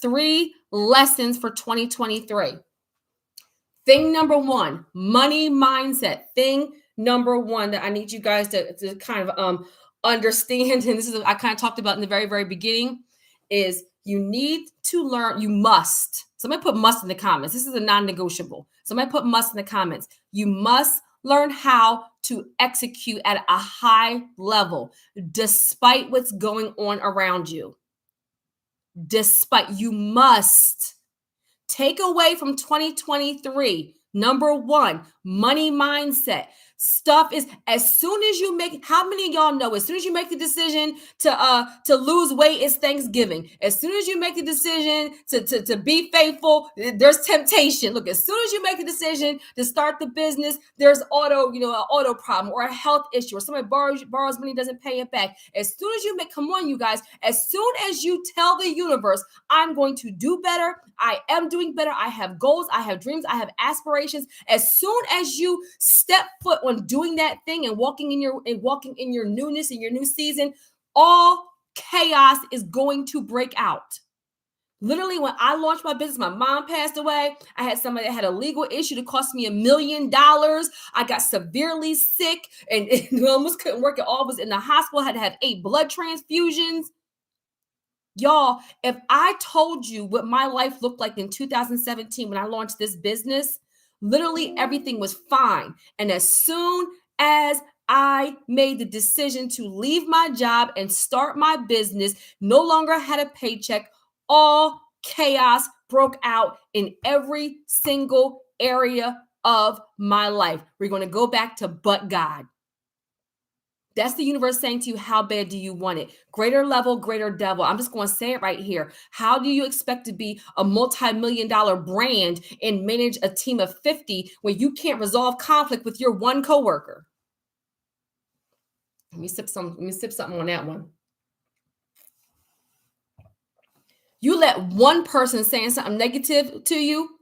3 lessons for 2023. Thing number 1, money mindset. Thing number 1 that I need you guys to kind of understand, and this is I kind of talked about in the very, very beginning, is you need to learn, you must. Somebody put must in the comments. This is a non-negotiable. Somebody put must in the comments. You must learn how to execute at a high level, despite what's going on around you. Despite, you must. Take away from 2023, number 1, money mindset. Stuff is, as soon as you make, how many of y'all know, as soon as you make the decision to lose weight, it's Thanksgiving. As soon as you make the decision to be faithful, there's temptation. Look, as soon as you make the decision to start the business, there's an auto problem or a health issue, or somebody borrows money, doesn't pay it back. As soon as you make, come on, you guys, as soon as you tell the universe, I'm going to do better, I am doing better, I have goals, I have dreams, I have aspirations. As soon as you step foot on doing that thing and walking in your newness and your new season, all chaos is going to break out. Literally, when I launched my business, my mom passed away. I had somebody that had a legal issue that cost me $1 million. I got severely sick and almost couldn't work at all. Was in the hospital, had to have 8 blood transfusions. Y'all, if I told you what my life looked like in 2017 when I launched this business, literally everything was fine. And as soon as I made the decision to leave my job and start my business, no longer had a paycheck, all chaos broke out in every single area of my life. We're going to go back to but God. That's the universe saying to you, how bad do you want it? Greater level, greater devil. I'm just going to say it right here. How do you expect to be a multi-million-dollar brand and manage a team of 50 when you can't resolve conflict with your one coworker? Let me sip something on that one. You let one person saying something negative to you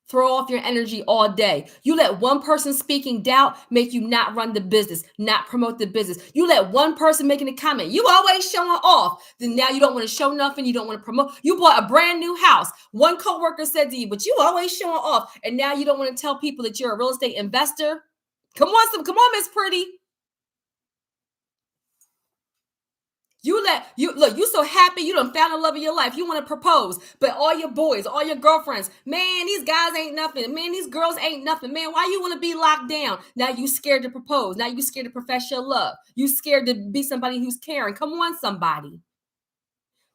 throw off your energy all day. You let one person speaking doubt make you not run the business, not promote the business. You let one person making a comment, you always showing off. Then now you don't want to show nothing. You don't want to promote. You bought a brand new house. One coworker said to you, but you always showing off. And now you don't want to tell people that you're a real estate investor. Come on, Miss Pretty. You so happy you done found the love of your life. You want to propose, but all your boys, all your girlfriends, man, these guys ain't nothing. Man, these girls ain't nothing. Man, why you want to be locked down? Now you scared to propose. Now you scared to profess your love. You scared to be somebody who's caring. Come on, somebody.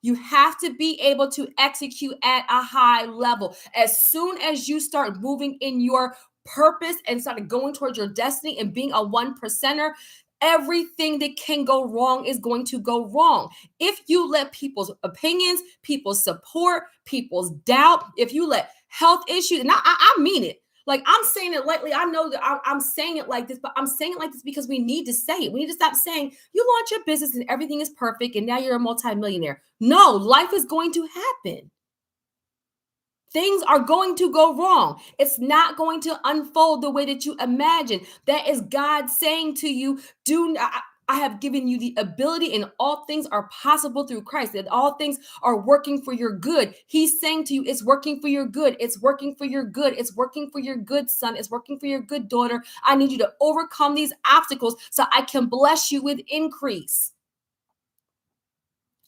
You have to be able to execute at a high level. As soon as you start moving in your purpose and start going towards your destiny and being a 1%er, everything that can go wrong is going to go wrong. If you let people's opinions, people's support, people's doubt, if you let health issues, and I mean it. Like, I'm saying it lightly. I know that I'm saying it like this, but I'm saying it like this because we need to say it. We need to stop saying you launch your business and everything is perfect and now you're a multimillionaire. No, life is going to happen. Things are going to go wrong. It's not going to unfold the way that you imagine. That is God saying to you, I have given you the ability, and all things are possible through Christ, that all things are working for your good. He's saying to you, it's working for your good. It's working for your good. It's working for your good, son. It's working for your good, daughter. I need you to overcome these obstacles so I can bless you with increase.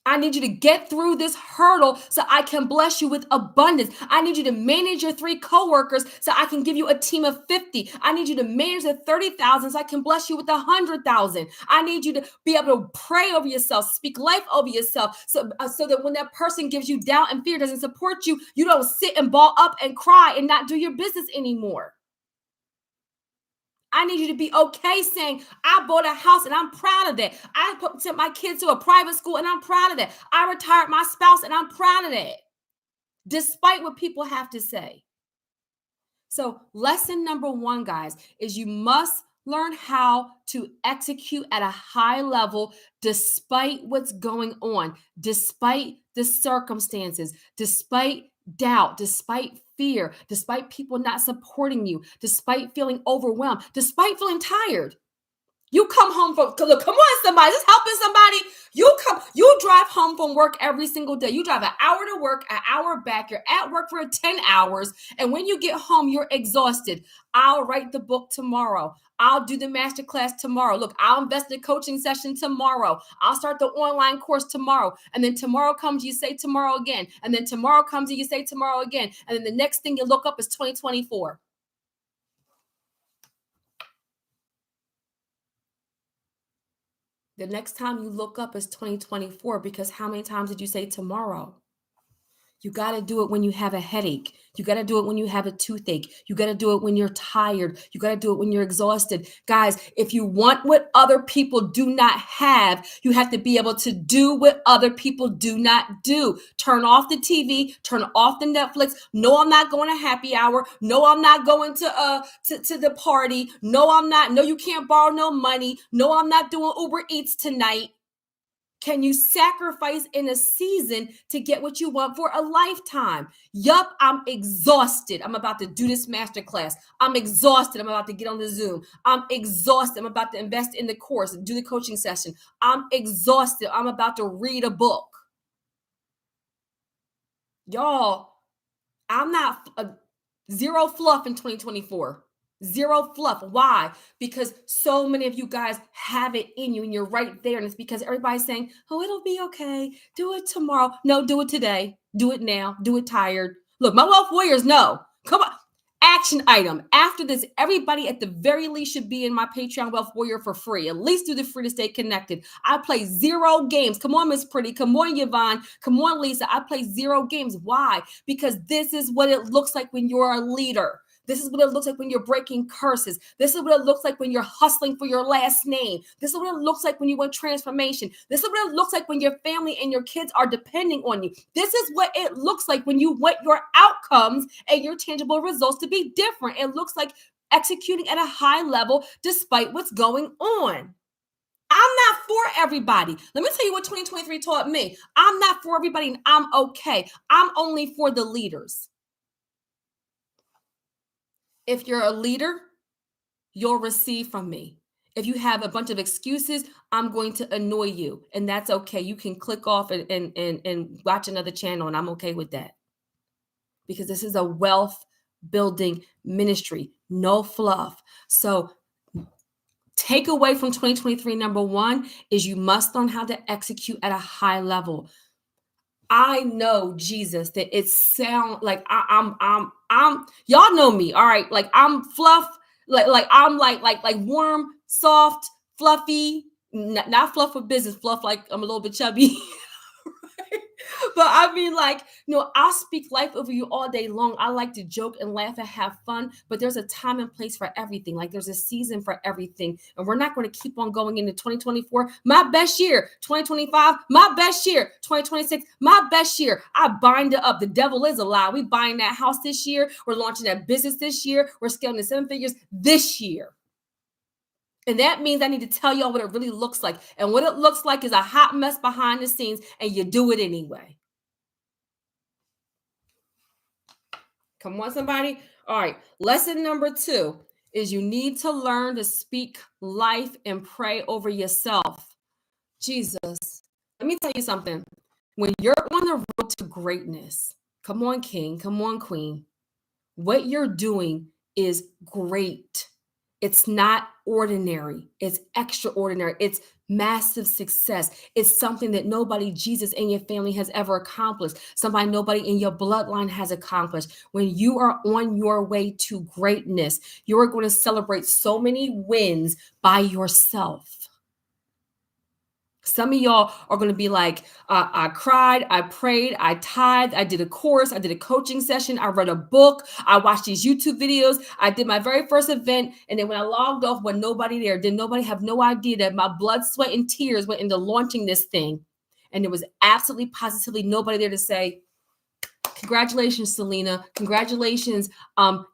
I need you to get through this hurdle so I can bless you with abundance. I need you to manage your 3 coworkers so I can give you a team of 50. I need you to manage the 30,000 so I can bless you with 100,000. I need you to be able to pray over yourself, speak life over yourself, so that when that person gives you doubt and fear, doesn't support you, you don't sit and ball up and cry and not do your business anymore. I need you to be okay saying, I bought a house and I'm proud of that. I sent my kids to a private school and I'm proud of that. I retired my spouse and I'm proud of that, despite what people have to say. So lesson number 1, guys, is you must learn how to execute at a high level despite what's going on, despite the circumstances, despite doubt, despite fear, despite people not supporting you, despite feeling overwhelmed, despite feeling tired. You come home from, look, come on, somebody, just helping somebody. You drive home from work every single day. You drive an hour to work, an hour back. You're at work for 10 hours. And when you get home, you're exhausted. I'll write the book tomorrow. I'll do the master class tomorrow. Look, I'll invest in a coaching session tomorrow. I'll start the online course tomorrow. And then tomorrow comes, you say tomorrow again. And then tomorrow comes and you say tomorrow again. And then the next thing you look up is 2024. The next time you look up is 2024, because how many times did you say tomorrow? You got to do it when you have a headache. You got to do it when you have a toothache. You got to do it when you're tired. You got to do it when you're exhausted. Guys, if you want what other people do not have, you have to be able to do what other people do not do. Turn off the TV, turn off the Netflix. No, I'm not going to happy hour. No, I'm not going to the party. No, I'm not. No, you can't borrow no money. No, I'm not doing Uber Eats tonight. Can you sacrifice in a season to get what you want for a lifetime? Yup, I'm exhausted. I'm about to do this masterclass. I'm exhausted. I'm about to get on the Zoom. I'm exhausted. I'm about to invest in the course and do the coaching session. I'm exhausted. I'm about to read a book. Y'all, I'm not zero fluff in 2024. Zero fluff. Why? Because so many of you guys have it in you and you're right there. And it's because everybody's saying, oh, it'll be okay. Do it tomorrow. No, do it today. Do it now. Do it tired. Look, my wealth warriors know. Come on. Action item. After this, everybody at the very least should be in my Patreon Wealth Warrior for free. At least do the free to stay connected. I play 0 games. Come on, Miss Pretty. Come on, Yvonne. Come on, Lisa. I play 0 games. Why? Because this is what it looks like when you're a leader. This is what it looks like when you're breaking curses. This is what it looks like when you're hustling for your last name. This is what it looks like when you want transformation. This is what it looks like when your family and your kids are depending on you. This is what it looks like when you want your outcomes and your tangible results to be different. It looks like executing at a high level despite what's going on. I'm not for everybody. Let me tell you what 2023 taught me. I'm not for everybody and I'm okay. I'm only for the leaders. If you're a leader, you'll receive from me. If you have a bunch of excuses, I'm going to annoy you. And that's okay. You can click off and watch another channel, and I'm okay with that. Because this is a wealth building ministry. No fluff. So take away from 2023, number 1 is you must learn how to execute at a high level. I know, Jesus, that it sounds like I'm y'all know me, all right? Like I'm fluff, like I'm like warm, soft, fluffy, not fluff for business, fluff like I'm a little bit chubby. But I mean, like, I'll speak life over you all day long. I like to joke and laugh and have fun, but there's a time and place for everything. Like there's a season for everything. And we're not going to keep on going into 2024. My best year, 2025, my best year, 2026, my best year. I bind it up. The devil is a lie. We buying that house this year. We're launching that business this year. We're scaling to 7 figures this year. And that means I need to tell y'all what it really looks like. And what it looks like is a hot mess behind the scenes, and you do it anyway. Come on, somebody. All right. Lesson number 2 is you need to learn to speak life and pray over yourself. Jesus, let me tell you something. When you're on the road to greatness, come on, king, come on, queen, what you're doing is great. It's not ordinary. It's extraordinary. It's massive success. It's something that nobody, Jesus, in your family has ever accomplished. Somebody, nobody in your bloodline has accomplished. When you are on your way to greatness, you are going to celebrate so many wins by yourself. Some of y'all are going to be like, I cried, I prayed, I tithed, I did a course, I did a coaching session, I read a book, I watched these YouTube videos, I did my very first event, and then when I logged off, when nobody there, did nobody have no idea that my blood, sweat, and tears went into launching this thing, and there was absolutely, positively nobody there to say, congratulations, Selena. Congratulations,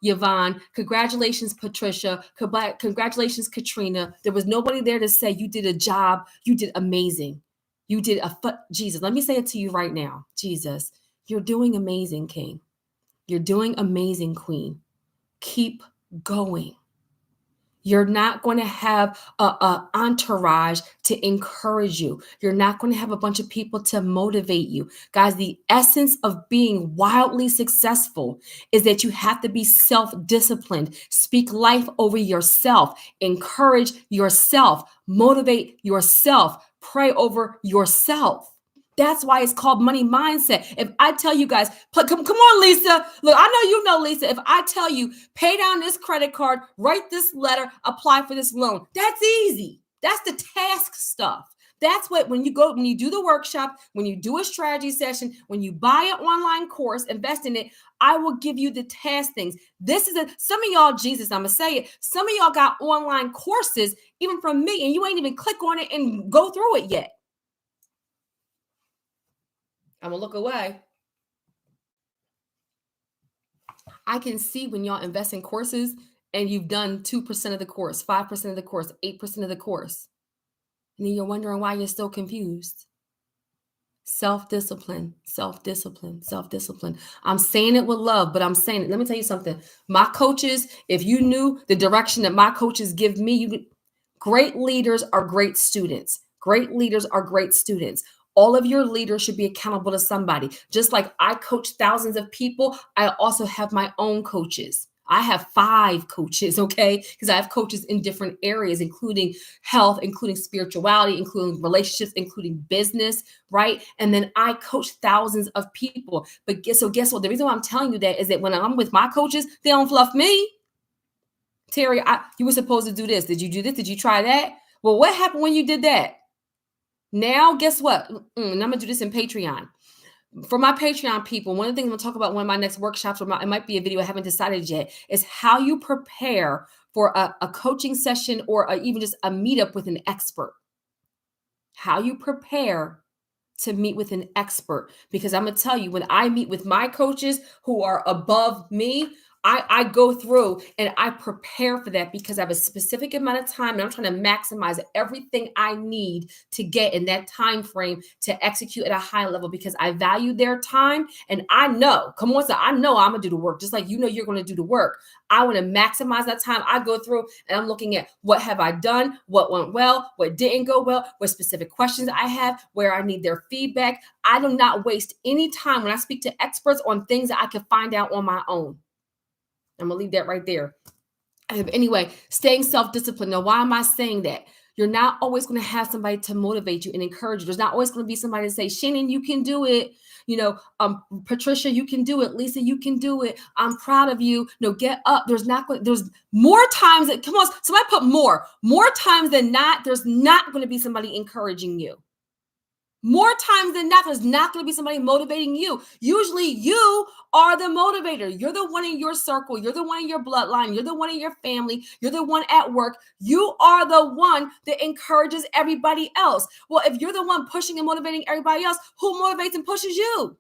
Yvonne. Congratulations, Patricia. Congratulations, Katrina. There was nobody there to say you did a job. You did amazing. You did Jesus, let me say it to you right now. Jesus, you're doing amazing, King. You're doing amazing, Queen. Keep going. You're not going to have a entourage to encourage you. You're not going to have a bunch of people to motivate you. Guys, the essence of being wildly successful is that you have to be self-disciplined. Speak life over yourself. Encourage yourself. Motivate yourself. Pray over yourself. That's why it's called money mindset. If I tell you guys, come on, Lisa. Look, I know you know, Lisa. If I tell you, pay down this credit card, write this letter, apply for this loan, that's easy. That's the task stuff. That's what, when you do the workshop, when you do a strategy session, when you buy an online course, invest in it, I will give you the task things. Some of y'all, Jesus, I'm going to say it. Some of y'all got online courses, even from me, and you ain't even click on it and go through it yet. I'm going to look away. I can see when y'all invest in courses and you've done 2% of the course, 5% of the course, 8% of the course. And then you're wondering why you're still confused. Self-discipline, self-discipline, self-discipline. I'm saying it with love, but I'm saying it. Let me tell you something. My coaches, if you knew the direction that my coaches give me, great leaders are great students. Great leaders are great students. All of your leaders should be accountable to somebody. Just like I coach thousands of people, I also have my own coaches. I have 5 coaches, okay? Because I have coaches in different areas, including health, including spirituality, including relationships, including business, right? And then I coach thousands of people. But guess what? The reason why I'm telling you that is that when I'm with my coaches, they don't fluff me. Terry, you were supposed to do this. Did you do this? Did you try that? Well, what happened when you did that? Now, guess what? And I'm going to do this in Patreon. For my Patreon people, one of the things I'm going to talk about in one of my next workshops, or it might be a video I haven't decided yet, is how you prepare for a coaching session or even just a meetup with an expert. How you prepare to meet with an expert. Because I'm going to tell you, when I meet with my coaches who are above me, I go through and I prepare for that because I have a specific amount of time and I'm trying to maximize everything I need to get in that time frame to execute at a high level because I value their time. And I know, I know I'm gonna do the work, just like you know you're gonna do the work. I want to maximize that time. I go through and I'm looking at what have I done, what went well, what didn't go well, what specific questions I have, where I need their feedback. I do not waste any time when I speak to experts on things that I can find out on my own. I'm going to leave that right there. Anyway, staying self-disciplined. Now, why am I saying that? You're not always going to have somebody to motivate you and encourage you. There's not always going to be somebody to say, Shannon, you can do it. Patricia, you can do it. Lisa, you can do it. I'm proud of you. No, get up. There's more times that, come on, somebody put more times than not, there's not going to be somebody encouraging you. More times than not, there's not going to be somebody motivating you. Usually you are the motivator. You're the one in your circle. You're the one in your bloodline. You're the one in your family. You're the one at work. You are the one that encourages everybody else. Well, if you're the one pushing and motivating everybody else, who motivates and pushes you?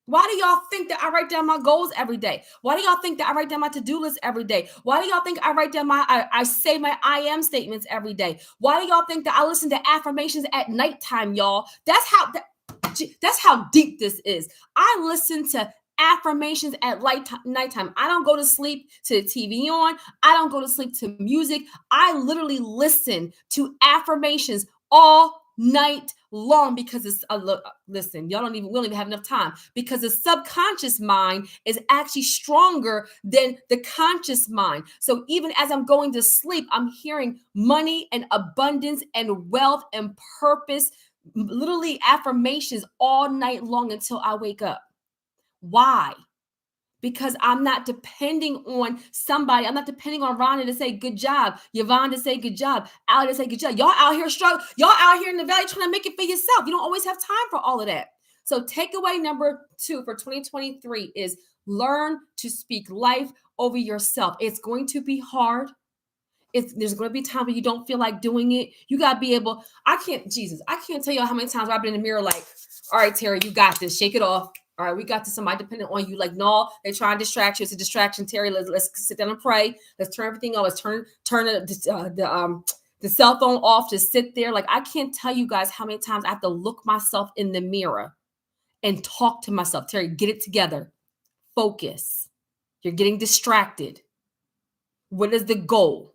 Why do y'all think that I write down my goals every day? Why do y'all think that I write down my to-do list every day? Why do y'all think I write down I say my I am statements every day? Why do y'all think that I listen to affirmations at nighttime, y'all? That's how deep this is. I listen to affirmations at nighttime. I don't go to sleep to the TV on. I don't go to sleep to music. I literally listen to affirmations all night long because it's listen, we don't even have enough time because the subconscious mind is actually stronger than the conscious mind. So even as I'm going to sleep, I'm hearing money and abundance and wealth and purpose, literally affirmations all night long until I wake up. Why? Because I'm not depending on somebody. I'm not depending on Rhonda to say good job, Yvonne to say good job, Ali to say good job. Y'all out here struggling. Y'all out here in the valley trying to make it for yourself. You don't always have time for all of that. So takeaway number 2 for 2023 is learn to speak life over yourself. It's going to be hard. There's going to be time when you don't feel like doing it. You got to be able, I can't tell you how many times I've been in the mirror like, all right, Terry, you got this. Shake it off. All right, we got to somebody dependent on you. Like, no, they try and distract you. It's a distraction, Terry. Let's sit down and pray. Let's turn everything off. Let's turn the cell phone off. Just sit there. Like, I can't tell you guys how many times I have to look myself in the mirror and talk to myself. Terry, get it together. Focus. You're getting distracted. What is the goal?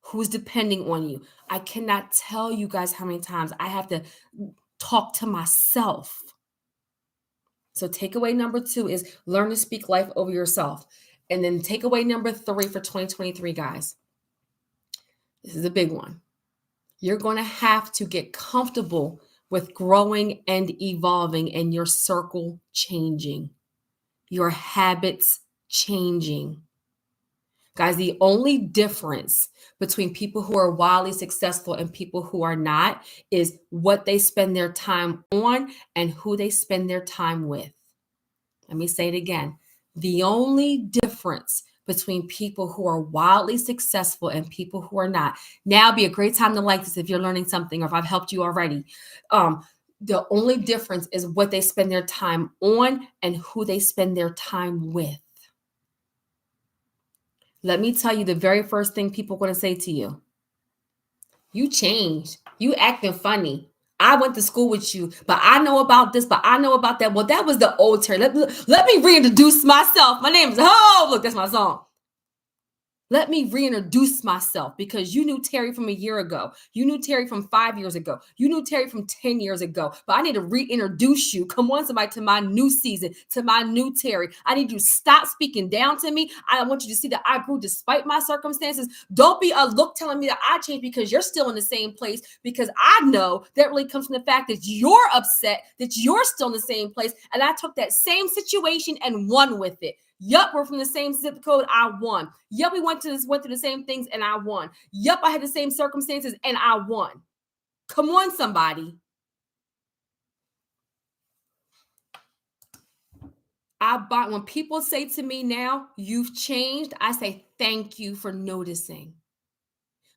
Who's depending on you? I cannot tell you guys how many times I have to talk to myself. So takeaway number 2 is learn to speak life over yourself. And then takeaway number 3 for 2023, guys. This is a big one. You're going to have to get comfortable with growing and evolving and your circle changing, your habits changing. Guys, the only difference between people who are wildly successful and people who are not is what they spend their time on and who they spend their time with. Let me say it again. The only difference between people who are wildly successful and people who are not. Now would be a great time to like this if you're learning something or if I've helped you already. The only difference is what they spend their time on and who they spend their time with. Let me tell you the very first thing people are going to say to you. You changed. You acting funny. I went to school with you, but I know about this, but I know about that. Well, that was the old Terry. Let me reintroduce myself. My name is, look, that's my song. Let me reintroduce myself because you knew Terry from a year ago. You knew Terry from 5 years ago. You knew Terry from 10 years ago. But I need to reintroduce you. Come on, somebody, to my new season, to my new Terry. I need you to stop speaking down to me. I want you to see that I grew despite my circumstances. Don't be a look telling me that I changed because you're still in the same place, because I know that really comes from the fact that you're upset, that you're still in the same place. And I took that same situation and won with it. Yup, we're from the same zip code. I won. Yup, we went through the same things and I won. Yup, I had the same circumstances and I won. Come on, somebody. When people say to me now, you've changed, I say, thank you for noticing.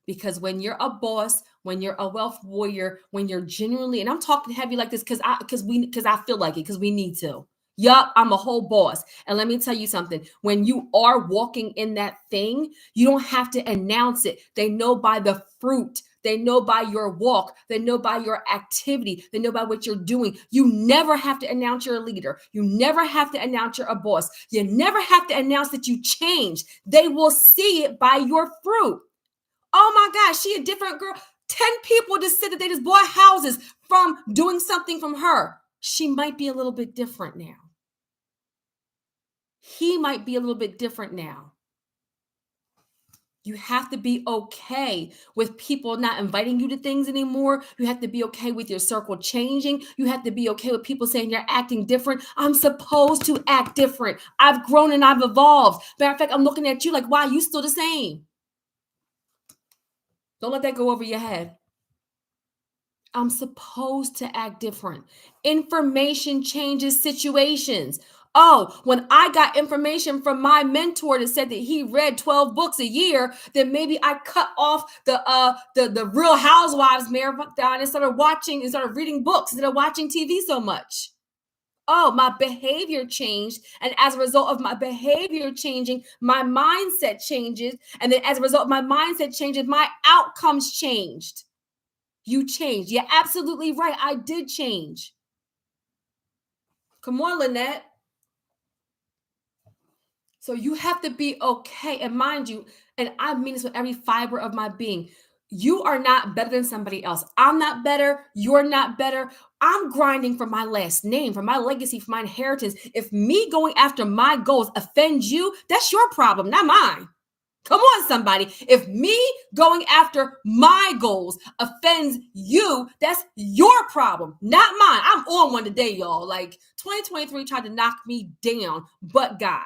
Because when you're a boss, when you're a wealth warrior, when you're genuinely, and I'm talking heavy like this because I feel like it, because we need to. Yup, I'm a whole boss. And let me tell you something. When you are walking in that thing, you don't have to announce it. They know by the fruit. They know by your walk. They know by your activity. They know by what you're doing. You never have to announce you're a leader. You never have to announce you're a boss. You never have to announce that you changed. They will see it by your fruit. Oh my gosh, she a different girl. 10 people just said that they just bought houses from doing something from her. She might be a little bit different now. He might be a little bit different now. You have to be okay with people not inviting you to things anymore. You have to be okay with your circle changing. You have to be okay with people saying you're acting different. I'm supposed to act different. I've grown and I've evolved. Matter of fact, I'm looking at you like, why are you still the same? Don't let that go over your head. I'm supposed to act different. Information changes situations. Oh, when I got information from my mentor that said that he read 12 books a year, then maybe I cut off the Real Housewives marathon and started reading books instead of watching TV so much. Oh, my behavior changed. And as a result of my behavior changing, my mindset changes. And then as a result of my mindset changes, my outcomes changed. You changed. You're absolutely right. I did change. Come on, Lynette. So you have to be okay. And mind you, and I mean this with every fiber of my being, you are not better than somebody else. I'm not better. You're not better. I'm grinding for my last name, for my legacy, for my inheritance. If me going after my goals offends you, that's your problem, not mine. Come on, somebody. If me going after my goals offends you, that's your problem, not mine. I'm on one today, y'all. Like 2023 tried to knock me down, but God.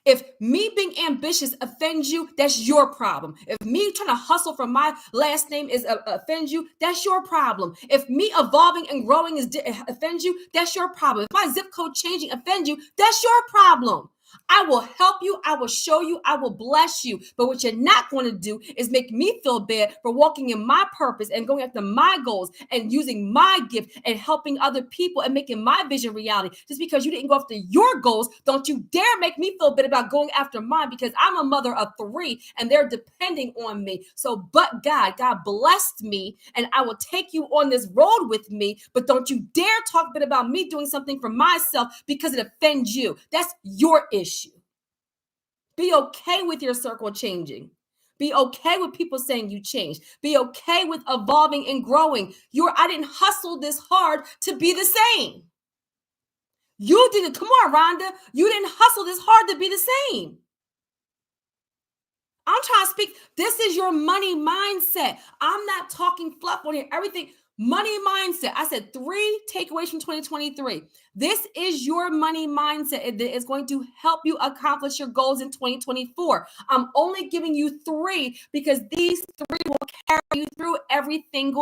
If me being ambitious offends you, that's your problem. If me trying to hustle for my last name offends you, that's your problem. If me evolving and growing offends you, that's your problem. If my zip code changing offends you, that's your problem. I will help you. I will show you. I will bless you. But what you're not going to do is make me feel bad for walking in my purpose and going after my goals and using my gift and helping other people and making my vision reality. Just because you didn't go after your goals, don't you dare make me feel bad about going after mine, because I'm a mother of 3 and they're depending on me. So, but God blessed me, and I will take you on this road with me. But don't you dare talk bad about me doing something for myself because it offends you. That's your issue. Be okay with your circle changing. Be okay with people saying you changed. Be okay with evolving and growing. I didn't hustle this hard to be the same. You didn't. Come on, Rhonda. You didn't hustle this hard to be the same. I'm trying to speak. This is your money mindset. I'm not talking fluff on here. Everything money mindset. I said 3 takeaways from 2023. This is your money mindset. It is going to help you accomplish your goals in 2024. I'm only giving you 3 because these 3 will carry you through everything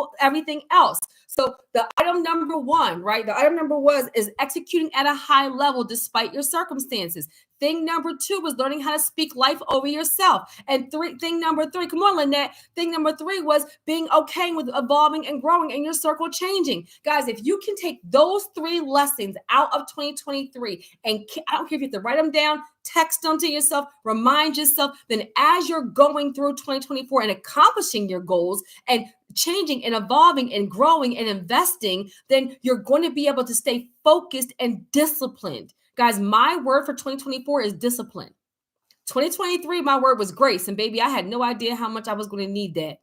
else. So the item number 1, right? The item number 1 is executing at a high level despite your circumstances. Thing number 2 was learning how to speak life over yourself. And thing number 3, come on, Lynette. Thing number 3 was being okay with evolving and growing and your circle changing. Guys, if you can take those 3 lessons out of 2023, and I don't care if you have to write them down, text them to yourself, remind yourself, then as you're going through 2024 and accomplishing your goals and changing and evolving and growing and investing, then you're going to be able to stay focused and disciplined. Guys, my word for 2024 is discipline. 2023, my word was grace. And baby, I had no idea how much I was going to need that.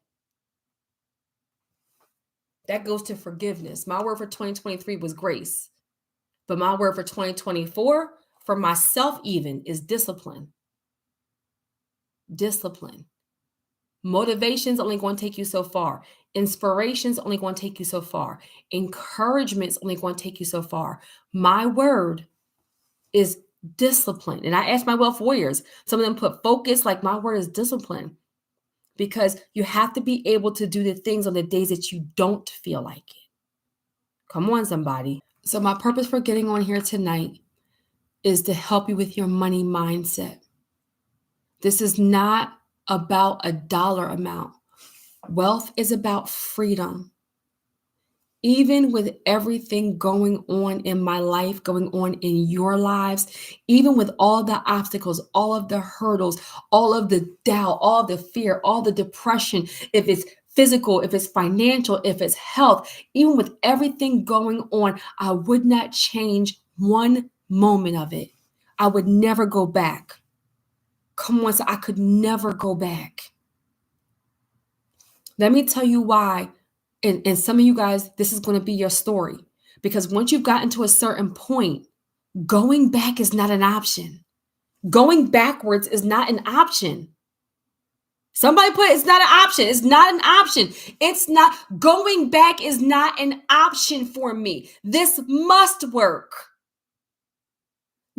That goes to forgiveness. My word for 2023 was grace. But my word for 2024, for myself even, is discipline. Discipline. Motivation's only going to take you so far. Inspiration's only going to take you so far. Encouragement's only going to take you so far. My word is discipline. And I asked my wealth warriors, some of them put focus, like my word is discipline, because you have to be able to do the things on the days that you don't feel like it. Come on, somebody. So my purpose for getting on here tonight is to help you with your money mindset. This is not about a dollar amount. Wealth is about freedom. Even with everything going on in my life, going on in your lives, even with all the obstacles, all of the hurdles, all of the doubt, all of the fear, all the depression, if it's physical, if it's financial, if it's health, even with everything going on, I would not change one moment of it. I would never go back. Come on, so I could never go back. Let me tell you why. And some of you guys, this is going to be your story. Because once you've gotten to a certain point, going back is not an option. Going backwards is not an option. Somebody put it's not an option. It's not an option. It's not, going back is not an option for me. This must work.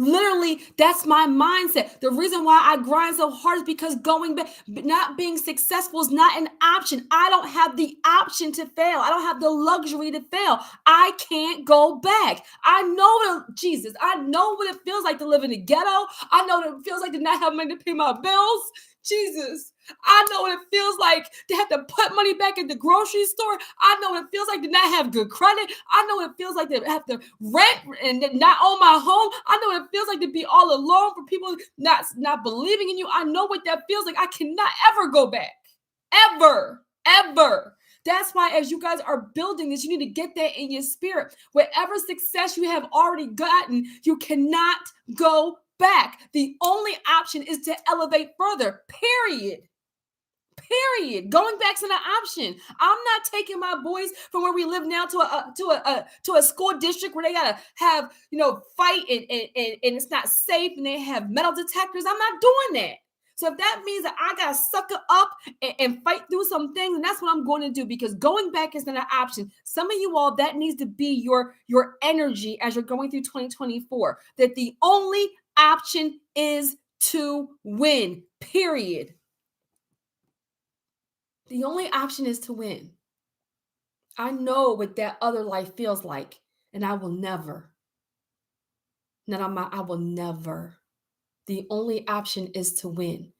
Literally, that's my mindset. The reason why I grind so hard is because going back, not being successful is not an option. I don't have the option to fail. I don't have the luxury to fail. I can't go back. I know what it feels like to live in the ghetto. I know what it feels like to not have money to pay my bills. Jesus. I know what it feels like to have to put money back in the grocery store. I know what it feels like to not have good credit. I know what it feels like to have to rent and not own my home. I know what it feels like to be all alone, for people not believing in you. I know what that feels like. I cannot ever go back. Ever. That's why as you guys are building this, you need to get that in your spirit. Whatever success you have already gotten, you cannot go back. The only option is to elevate further, period. Going back's not an option. I'm not taking my boys from where we live now to a school district where they gotta have, fight and it's not safe and they have metal detectors. I'm not doing that. So if that means that I gotta sucker up and fight through some things, then that's what I'm going to do, because going back is not an option. Some of you all, that needs to be your energy as you're going through 2024, that the only option is to win, period. The only option is to win. I know what that other life feels like, and I will never. I will never. The only option is to win.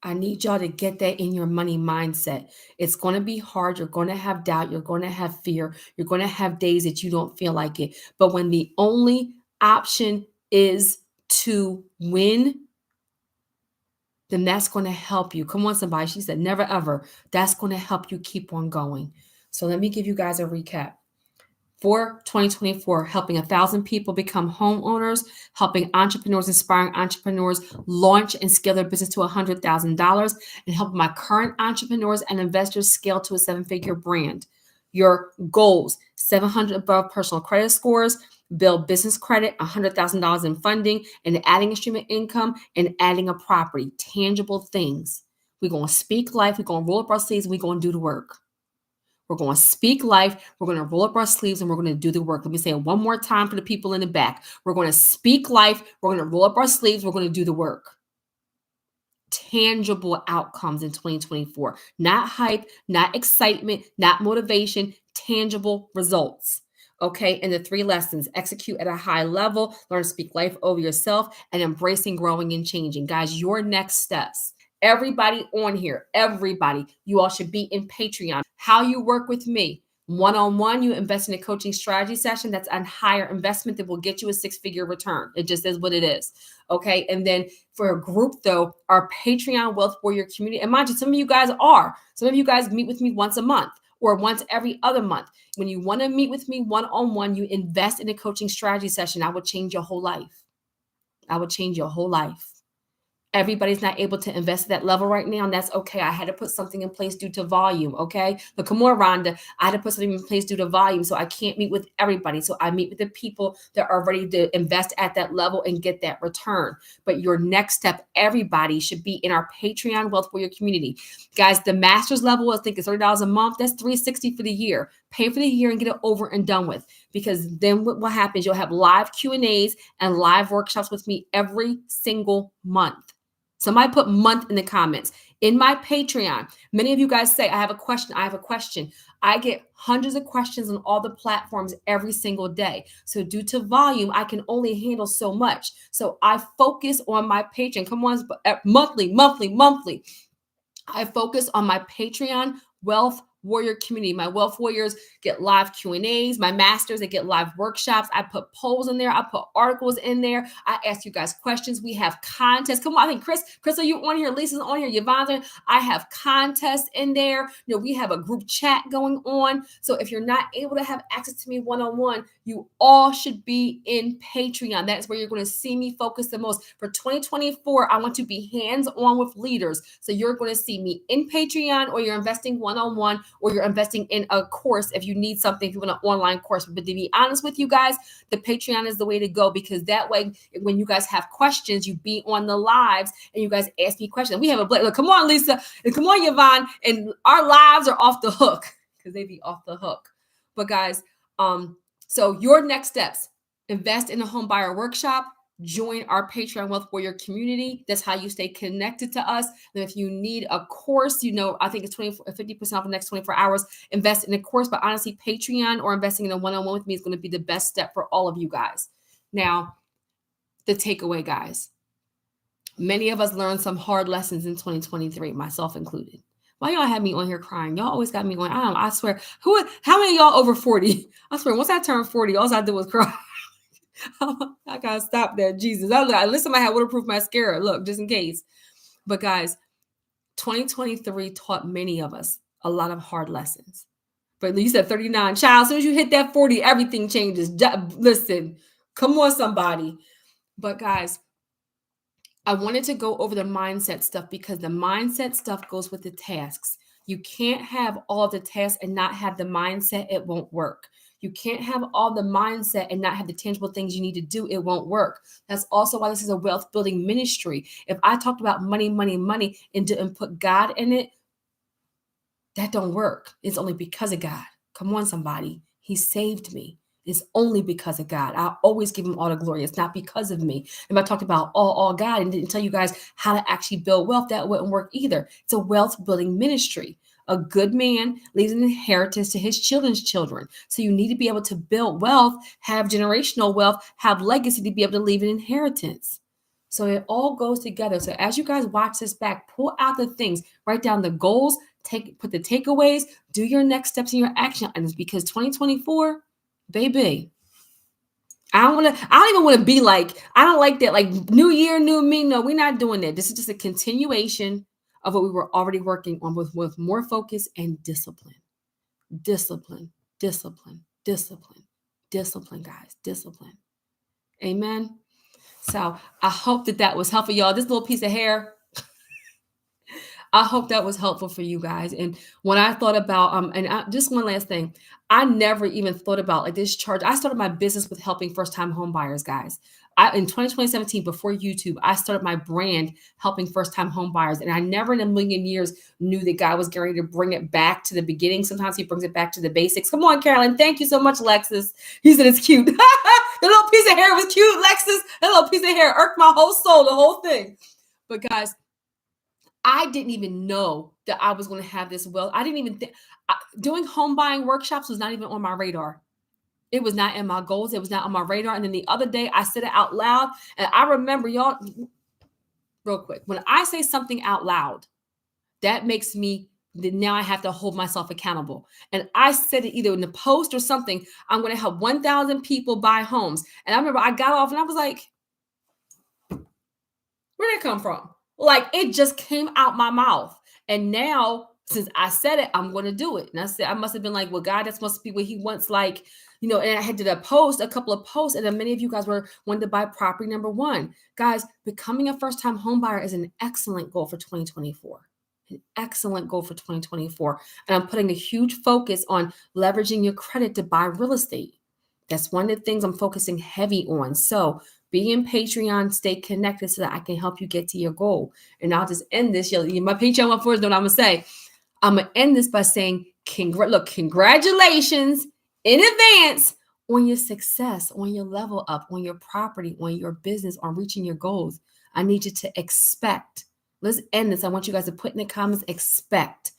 I need y'all to get that in your money mindset. It's going to be hard. You're going to have doubt. You're going to have fear. You're going to have days that you don't feel like it. But when the only option is to win, then that's going to help you. Come on, somebody. She said, never, ever. That's going to help you keep on going. So let me give you guys a recap. for 2024, helping 1,000 people become homeowners, helping entrepreneurs, inspiring entrepreneurs launch and scale their business to $100,000, and helping my current entrepreneurs and investors scale to a 7-figure brand. Your goals: 700 above personal credit scores, build business credit, $100,000 in funding, and adding a stream of income, and adding a property. Tangible things. We're going to speak life. We're going to roll up our sleeves, and we're going to do the work. We're going to speak life. We're going to roll up our sleeves, and we're going to do the work. Let me say it one more time for the people in the back. We're going to speak life. We're going to roll up our sleeves. We're going to do the work. Tangible outcomes in 2024. Not hype, not excitement, not motivation. Tangible results. Okay. And the 3 lessons: execute at a high level, learn to speak life over yourself, and embracing, growing, and changing. Guys, your next steps. Everybody on here, everybody, you all should be in Patreon. How you work with me. One-on-one, you invest in a coaching strategy session. That's a higher investment that will get you a 6-figure return. It just is what it is. Okay. And then for a group, though, our Patreon Wealth Warrior community, and mind you, some of you guys meet with me once a month or once every other month. When you want to meet with me one-on-one, you invest in a coaching strategy session. I would change your whole life. I would change your whole life. Everybody's not able to invest at that level right now, and that's okay. I had to put something in place due to volume, okay? But come on, Rhonda, I had to put something in place due to volume, so I can't meet with everybody. So I meet with the people that are ready to invest at that level and get that return. But your next step, everybody should be in our Patreon Wealth Warrior community. Guys, the master's level, I think, is $30 a month. That's $360 for the year. Pay for the year and get it over and done with, because then what happens, you'll have live Q&As and live workshops with me every single month. Somebody put month in the comments. In my Patreon, many of you guys say, I have a question. I get hundreds of questions on all the platforms every single day. So due to volume, I can only handle so much. So I focus on my Patreon. Come on, monthly. I focus on my Patreon Wealth Warrior community. My Wealth Warriors get live Q&As. My masters, they get live workshops. I put polls in there. I put articles in there. I ask you guys questions. We have contests. Come on, I think Chris, are you on here? Lisa's on here. Yvonne's on here. I have contests in there. We have a group chat going on. So if you're not able to have access to me one-on-one, you all should be in Patreon. That's where you're going to see me focus the most. For 2024, I want to be hands-on with leaders. So you're going to see me in Patreon, or you're investing one-on-one, or you're investing in a course if you need something, if you want an online course. But to be honest with you guys, the Patreon is the way to go, because that way, when you guys have questions, you be on the lives and you guys ask me questions. We have a look, come on, Lisa, and come on, Yvonne, and our lives are off the hook, because they be off the hook. But guys, so your next steps: invest in a home buyer workshop, join our Patreon Wealth Warrior community. That's how you stay connected to us. And if you need a course, I think it's 50% off the next 24 hours. Invest in a course, but honestly, Patreon or investing in a one-on-one with me is going to be the best step for all of you guys. Now, the takeaway, guys. Many of us learned some hard lessons in 2023, myself included. Why y'all have me on here crying? Y'all always got me going. I swear. How many of y'all over 40? I swear, once I turned 40, all I did was cry. I gotta stop that, Jesus. I listen, I had waterproof mascara. Look, just in case. But guys, 2023 taught many of us a lot of hard lessons. But you said 39, child. As soon as you hit that 40, everything changes. Listen, come on, somebody. But guys, I wanted to go over the mindset stuff, because the mindset stuff goes with the tasks. You can't have all the tasks and not have the mindset. It won't work. You can't have all the mindset and not have the tangible things you need to do. It won't work. That's also why this is a wealth building ministry. If I talked about money, and didn't put God in it, that don't work. It's only because of God. Come on, somebody. He saved me. It's only because of God. I always give him all the glory. It's not because of me. If I talked about all God and didn't tell you guys how to actually build wealth, that wouldn't work either. It's a wealth building ministry. A good man leaves an inheritance to his children's children. So you need to be able to build wealth, have generational wealth, have legacy to be able to leave an inheritance. So it all goes together. So as you guys watch this back, pull out the things, write down the goals, put the takeaways, do your next steps and your action items, because 2024, baby, I don't even want to be like, I don't like that. Like, new year, new me. No, we're not doing that. This is just a continuation of what we were already working on with more focus and discipline. Discipline. Discipline, guys, discipline. Amen. So I hope that was helpful, y'all. This little piece of hair, I hope that was helpful for you guys. And when I thought about, just one last thing, I never even thought about like this charge. I started my business with helping first-time home buyers, guys. In 2017, before YouTube, I started my brand helping first-time home buyers. And I never in a million years knew that God was getting ready to bring it back to the beginning. Sometimes he brings it back to the basics. Come on, Carolyn. Thank you so much, Lexus. He said it's cute. The little piece of hair was cute, Lexus. That little piece of hair irked my whole soul, the whole thing. But guys, I didn't even know that I was going to have this wealth. I didn't even think doing home buying workshops was not even on my radar. It was not in my goals. It was not on my radar. And then the other day I said it out loud. And I remember, y'all, real quick, when I say something out loud, that makes me, now I have to hold myself accountable. And I said it either in the post or something, I'm going to help 1,000 people buy homes. And I remember I got off and I was like, where'd it come from? Like it just came out my mouth. And now, since I said it, I'm going to do it. And I said, I must have been like, well, God, that's must be what he wants. Like, and I had did a couple of posts, and then many of you guys wanted to buy property number one. Guys, becoming a first-time home buyer is an excellent goal for 2024. An excellent goal for 2024. And I'm putting a huge focus on leveraging your credit to buy real estate. That's one of the things I'm focusing heavy on. So be in Patreon, stay connected so that I can help you get to your goal. And I'll just end this. My Patreon one for is what I'm going to say. I'm going to end this by saying, congratulations in advance on your success, on your level up, on your property, on your business, on reaching your goals. I need you to expect. Let's end this. I want you guys to put in the comments, expect.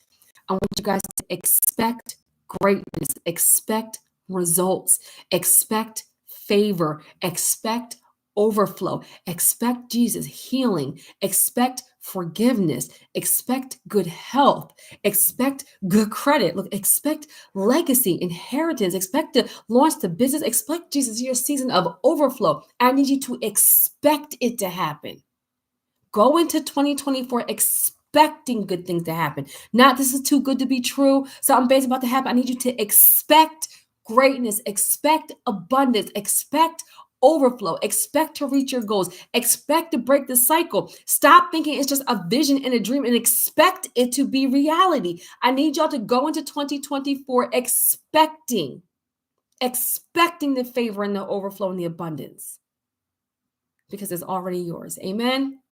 I want you guys to expect greatness, expect results, expect favor, expect overflow, expect Jesus healing, expect forgiveness, expect good health, expect good credit, expect legacy, inheritance, expect to launch the business, expect Jesus your season of overflow. I need you to expect it to happen. Go into 2024 expecting good things to happen. Not this is too good to be true, something bad's about to happen. I need you to expect greatness, expect abundance, expect overflow, expect to reach your goals, expect to break the cycle. Stop thinking it's just a vision and a dream and expect it to be reality. I need y'all to go into 2024 expecting the favor and the overflow and the abundance because it's already yours. Amen.